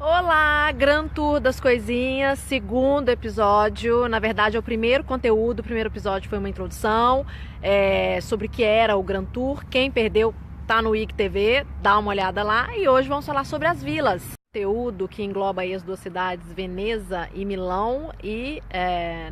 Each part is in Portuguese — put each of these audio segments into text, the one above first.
Olá, Grand Tour das Coisinhas, segundo episódio. Na verdade é o primeiro conteúdo, o primeiro episódio foi uma introdução sobre o que era o Grand Tour. Quem perdeu tá no IGTV, dá uma olhada lá. E hoje vamos falar sobre as vilas. Conteúdo que engloba aí as duas cidades, Veneza e Milão. E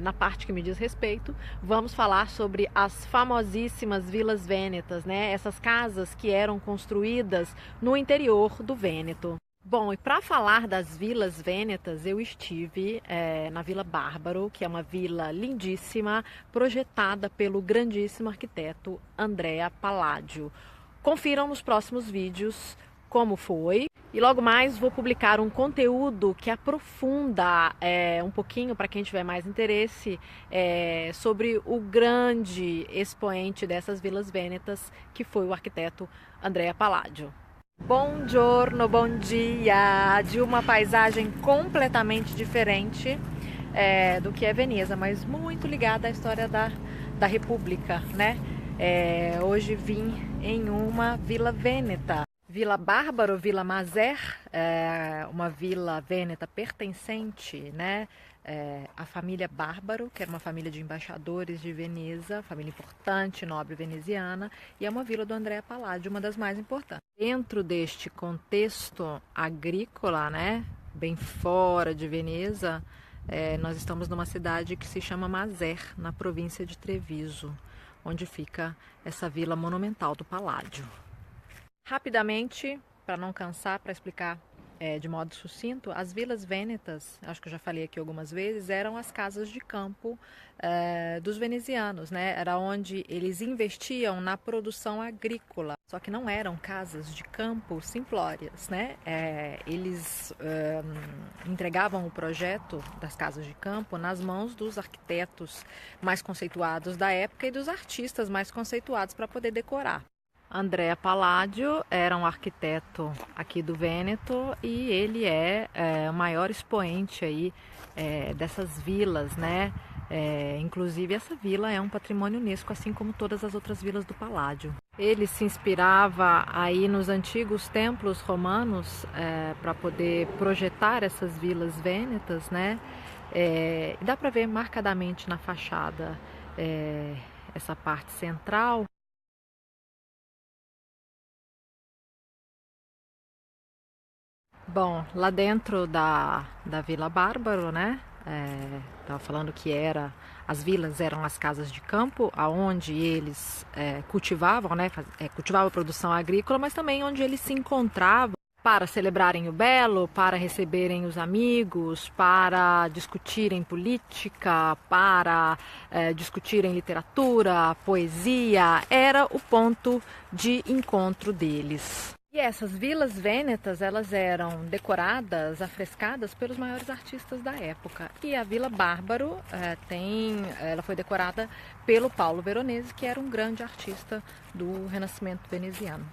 na parte que me diz respeito, vamos falar sobre as famosíssimas Vilas Vênetas, né? Essas casas que eram construídas no interior do Vêneto. Bom, e para falar das vilas vênetas, eu estive na Vila Bárbaro, que é uma vila lindíssima, projetada pelo grandíssimo arquiteto Andrea Palladio. Confiram nos próximos vídeos como foi. E logo mais vou publicar um conteúdo que aprofunda um pouquinho, para quem tiver mais interesse, sobre o grande expoente dessas vilas vênetas, que foi o arquiteto Andrea Palladio. Buongiorno, bom dia, de uma paisagem completamente diferente do que é Veneza, mas muito ligada à história da República, né? Hoje vim em uma vila vêneta, Vila Bárbaro, Vila Mazer, uma vila vêneta pertencente, né, à família Bárbaro, que era uma família de embaixadores de Veneza, família importante, nobre veneziana, e é uma vila do Andrea Palladio, uma das mais importantes. Dentro deste contexto agrícola, né, bem fora de Veneza, nós estamos numa cidade que se chama Mazer, na província de Treviso, onde fica essa vila monumental do Palladio. Rapidamente, para não cansar, para explicar de modo sucinto, as vilas vênetas, acho que eu já falei aqui algumas vezes, eram as casas de campo dos venezianos, né? Era onde eles investiam na produção agrícola. Só que não eram casas de campo simplórias, né? Eles entregavam o projeto das casas de campo nas mãos dos arquitetos mais conceituados da época e dos artistas mais conceituados para poder decorar. Andrea Palladio era um arquiteto aqui do Vêneto e ele é o maior expoente aí dessas vilas, né? Inclusive essa vila é um patrimônio UNESCO, assim como todas as outras vilas do Palladio. Ele se inspirava aí nos antigos templos romanos para poder projetar essas vilas vênetas, né? E dá para ver marcadamente na fachada essa parte central. Bom, lá dentro da Vila Bárbaro, né? Tava falando que as vilas eram as casas de campo, aonde eles cultivavam, né? Cultivavam a produção agrícola, mas também onde eles se encontravam para celebrarem o belo, para receberem os amigos, para discutirem política, para discutirem literatura, poesia. Era o ponto de encontro deles. E essas vilas vênetas, elas eram decoradas, afrescadas pelos maiores artistas da época. E a Vila Bárbaro ela foi decorada pelo Paolo Veronese, que era um grande artista do Renascimento veneziano.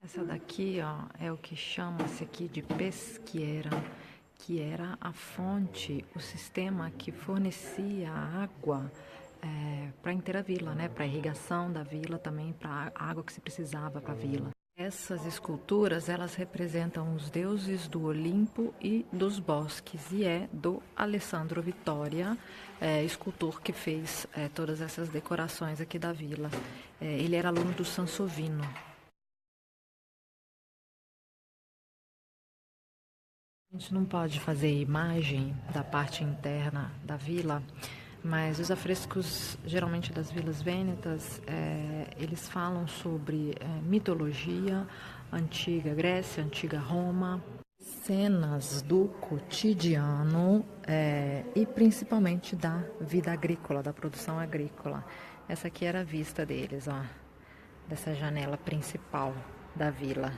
Essa daqui, ó, é o que chama-se aqui de peschiera, que era a fonte, o sistema que fornecia água para a inteira vila, né? Para a irrigação da vila, também para a água que se precisava para a vila. Essas esculturas, elas representam os deuses do Olimpo e dos bosques, e é do Alessandro Vittoria, escultor que fez todas essas decorações aqui da vila. Ele era aluno do Sansovino. A gente não pode fazer imagem da parte interna da vila, mas os afrescos, geralmente das vilas vênetas, eles falam sobre mitologia, antiga Grécia, antiga Roma, cenas do cotidiano e principalmente da vida agrícola, da produção agrícola. Essa aqui era a vista deles, ó, dessa janela principal da vila,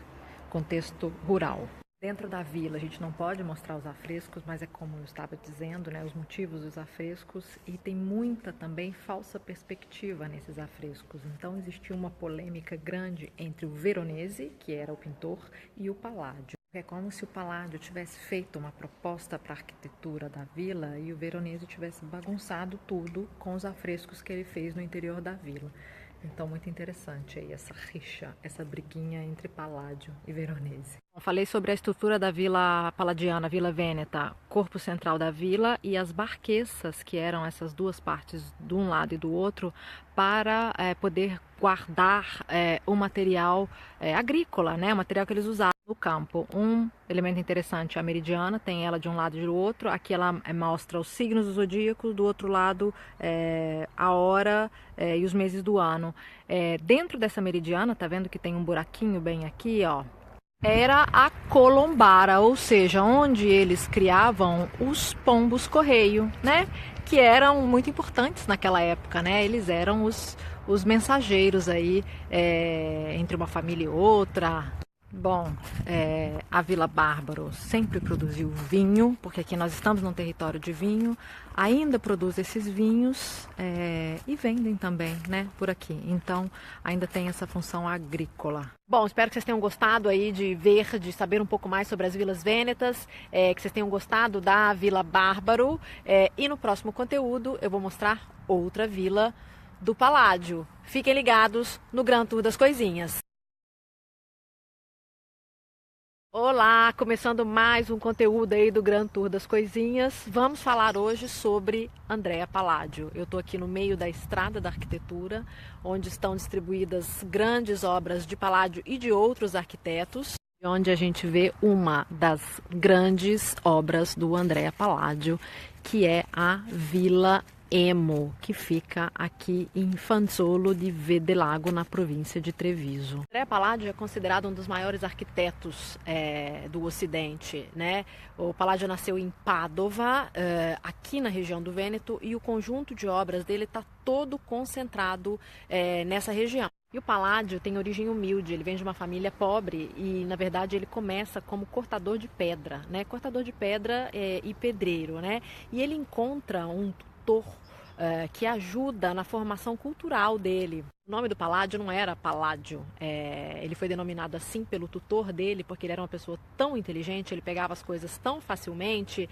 contexto rural. Dentro da vila a gente não pode mostrar os afrescos, mas é como eu estava dizendo, né, os motivos dos afrescos, e tem muita também falsa perspectiva nesses afrescos. Então existia uma polêmica grande entre o Veronese, que era o pintor, e o Palladio. É como se o Palladio tivesse feito uma proposta para a arquitetura da vila e o Veronese tivesse bagunçado tudo com os afrescos que ele fez no interior da vila. Então, muito interessante aí essa rixa, essa briguinha entre Palladio e Veronese. Falei sobre a estrutura da Vila Palladiana, Vila Vêneta, corpo central da vila e as barqueças, que eram essas duas partes de um lado e do outro, para poder guardar o material agrícola, né? O material que eles usavam no campo. Um elemento interessante, a meridiana, tem ela de um lado e do outro. Aqui ela mostra os signos do zodíaco, do outro lado a hora e os meses do ano. Dentro dessa meridiana, tá vendo que tem um buraquinho bem aqui, ó? Era a colombara, ou seja, onde eles criavam os pombos correio, né? Que eram muito importantes naquela época, né? Eles eram os mensageiros aí entre uma família e outra. Bom, a Vila Bárbaro sempre produziu vinho, porque aqui nós estamos num território de vinho, ainda produz esses vinhos e vendem também, né, por aqui. Então, ainda tem essa função agrícola. Bom, espero que vocês tenham gostado aí de saber um pouco mais sobre as vilas vênetas, que vocês tenham gostado da Vila Bárbaro, e no próximo conteúdo eu vou mostrar outra vila do Palladio. Fiquem ligados no Grand Tour das Coisinhas. Olá, começando mais um conteúdo aí do Grand Tour das Coisinhas. Vamos falar hoje sobre Andrea Palladio. Eu estou aqui no meio da Estrada da Arquitetura, onde estão distribuídas grandes obras de Palladio e de outros arquitetos, onde a gente vê uma das grandes obras do Andrea Palladio, que é a Vila Emo, que fica aqui em Fanzolo di Vedelago, na província de Treviso. Andrea Palladio é considerado um dos maiores arquitetos do Ocidente, né? O Palladio nasceu em Padova, aqui na região do Vêneto, e o conjunto de obras dele está todo concentrado nessa região. E o Palladio tem origem humilde, ele vem de uma família pobre e, na verdade, ele começa como cortador de pedra, né? Cortador de pedra e pedreiro, né? E ele encontra um tutor que ajuda na formação cultural dele. O nome do Palladio não era Palladio, ele foi denominado assim pelo tutor dele, porque ele era uma pessoa tão inteligente, ele pegava as coisas tão facilmente,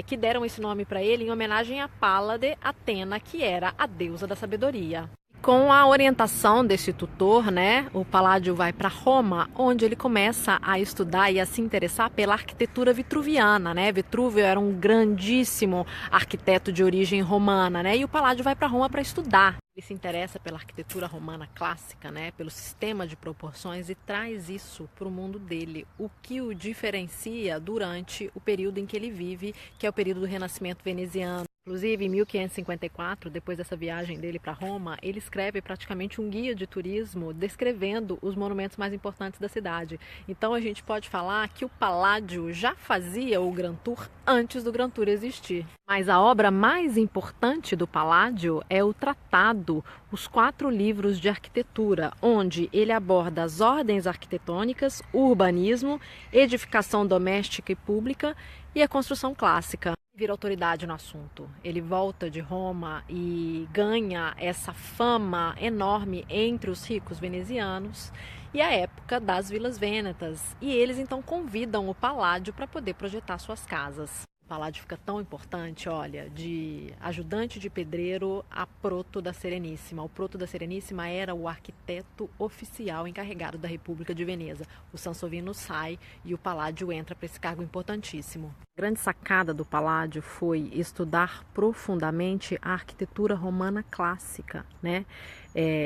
que deram esse nome para ele em homenagem a Pallade Athena, que era a deusa da sabedoria. Com a orientação desse tutor, né, o Palladio vai para Roma, onde ele começa a estudar e a se interessar pela arquitetura vitruviana, né? Vitrúvio era um grandíssimo arquiteto de origem romana, né? E o Palladio vai para Roma para estudar. Ele se interessa pela arquitetura romana clássica, né, pelo sistema de proporções, e traz isso para o mundo dele, o que o diferencia durante o período em que ele vive, que é o período do Renascimento veneziano. Inclusive, em 1554, depois dessa viagem dele para Roma, ele escreve praticamente um guia de turismo descrevendo os monumentos mais importantes da cidade. Então, a gente pode falar que o Palladio já fazia o Grand Tour antes do Grand Tour existir. Mas a obra mais importante do Palladio é o Tratado, os 4 livros de arquitetura, onde ele aborda as ordens arquitetônicas, o urbanismo, edificação doméstica e pública e a construção clássica. Vira autoridade no assunto. Ele volta de Roma e ganha essa fama enorme entre os ricos venezianos e a época das vilas vênetas. E eles então convidam o Palladio para poder projetar suas casas. O Palladio fica tão importante, olha, de ajudante de pedreiro a proto da Serenissima. O proto da Serenissima era o arquiteto oficial encarregado da República de Veneza. O Sansovino sai e o Palladio entra para esse cargo importantíssimo. A grande sacada do Palladio foi estudar profundamente a arquitetura romana clássica, né?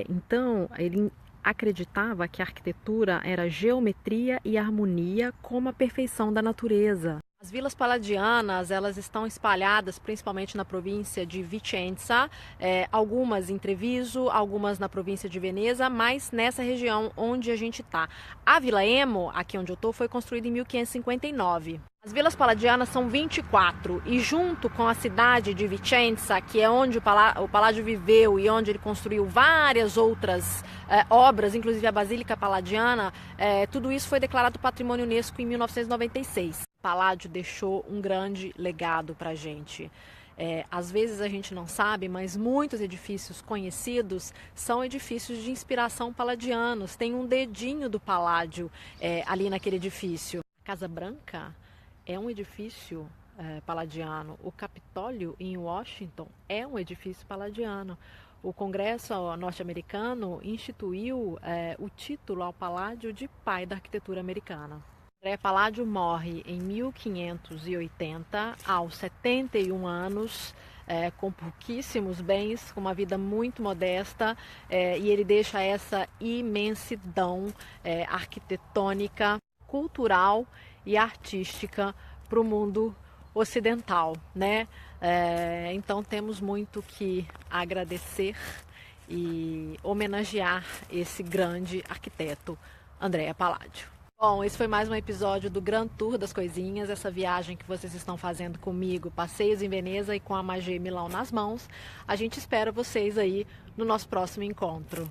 Então, ele acreditava que a arquitetura era geometria e harmonia como a perfeição da natureza. As vilas palladianas, elas estão espalhadas principalmente na província de Vicenza, algumas em Treviso, algumas na província de Veneza, mas nessa região onde a gente está. A Vila Emo, aqui onde eu estou, foi construída em 1559. As vilas palladianas são 24 e junto com a cidade de Vicenza, que é onde o Palladio viveu e onde ele construiu várias outras obras, inclusive a Basílica Palladiana, tudo isso foi declarado Patrimônio Unesco em 1996. O Palladio deixou um grande legado para a gente. Às vezes a gente não sabe, mas muitos edifícios conhecidos são edifícios de inspiração palladianos. Tem um dedinho do Palladio ali naquele edifício. A Casa Branca é um edifício paladiano. O Capitólio em Washington é um edifício paladiano. O Congresso norte-americano instituiu o título ao Paládio de pai da arquitetura americana. André Palladio morre em 1580, aos 71 anos, com pouquíssimos bens, com uma vida muito modesta, e ele deixa essa imensidão arquitetônica, cultural e artística para o mundo ocidental, né? Então temos muito que agradecer e homenagear esse grande arquiteto, André Palladio. Bom, esse foi mais um episódio do Grand Tour das Coisinhas, essa viagem que vocês estão fazendo comigo, passeios em Veneza e com a Magé Milão nas mãos. A gente espera vocês aí no nosso próximo encontro.